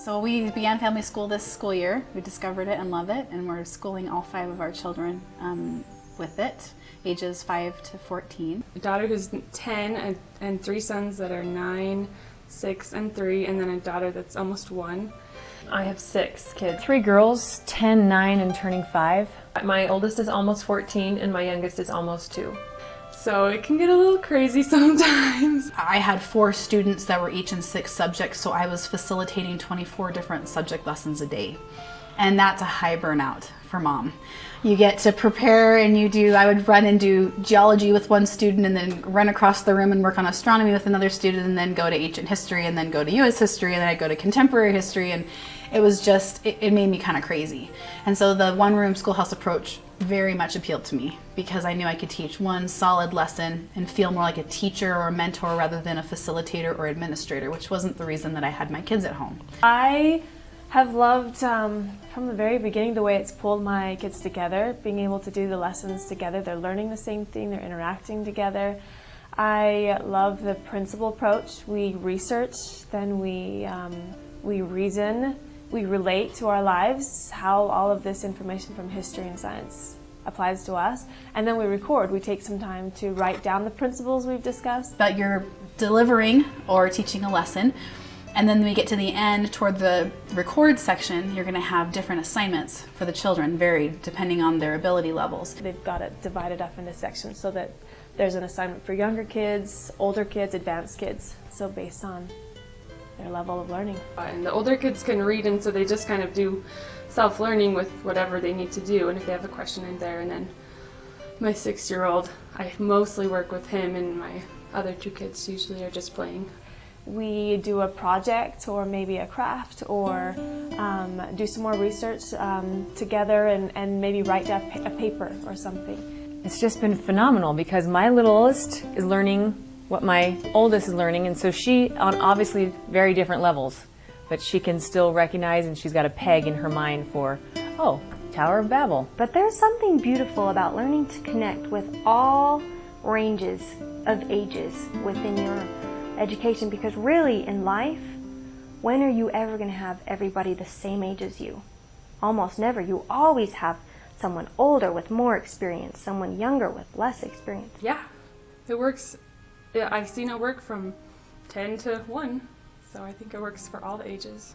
So we began family school this school year. We discovered it and love it, and we're schooling all 5 of our children with it, ages 5 to 14. A daughter who's 10 and 3 sons that are 9, 6, and 3, and then a daughter that's almost 1. I have 6 kids. 3 girls, 10, 9, and turning 5. My oldest is almost 14 and my youngest is almost 2. So it can get a little crazy sometimes. I had 4 students that were each in 6 subjects, so I was facilitating 24 different subject lessons a day. And that's a high burnout for mom. You get to prepare and I would run and do geology with one student and then run across the room and work on astronomy with another student and then go to ancient history and then go to US history and then I'd go to contemporary history, and it was just, it made me kind of crazy. And so the one-room schoolhouse approach very much appealed to me because I knew I could teach one solid lesson and feel more like a teacher or a mentor rather than a facilitator or administrator, which wasn't the reason that I had my kids at home. I have loved from the very beginning the way it's pulled my kids together, being able to do the lessons together. They're learning the same thing, they're interacting together. I love the principal approach. We research, then we reason, we relate to our lives, how all of this information from history and science applies to us, and then we record. We take some time to write down the principles we've discussed. That you're delivering or teaching a lesson, and then when we get to the end toward the record section, you're going to have different assignments for the children, varied depending on their ability levels. They've got it divided up into sections so that there's an assignment for younger kids, older kids, advanced kids, so based on their level of learning. And the older kids can read, and so they just kind of do self-learning with whatever they need to do, and if they have a question in there. And then my 6-year-old, I mostly work with him, and my other 2 kids usually are just playing. We do a project or maybe a craft or do some more research together and maybe write down a paper or something. It's just been phenomenal because my littlest is learning what my oldest is learning, and so she on obviously very different levels, but she can still recognize, and she's got a peg in her mind for, oh, Tower of Babel. But there's something beautiful about learning to connect with all ranges of ages within your education, because really in life, when are you ever going to have everybody the same age as you? Almost never. You always have someone older with more experience, someone younger with less experience. Yeah, it works. Yeah, I've seen it work from 10 to 1, so I think it works for all the ages.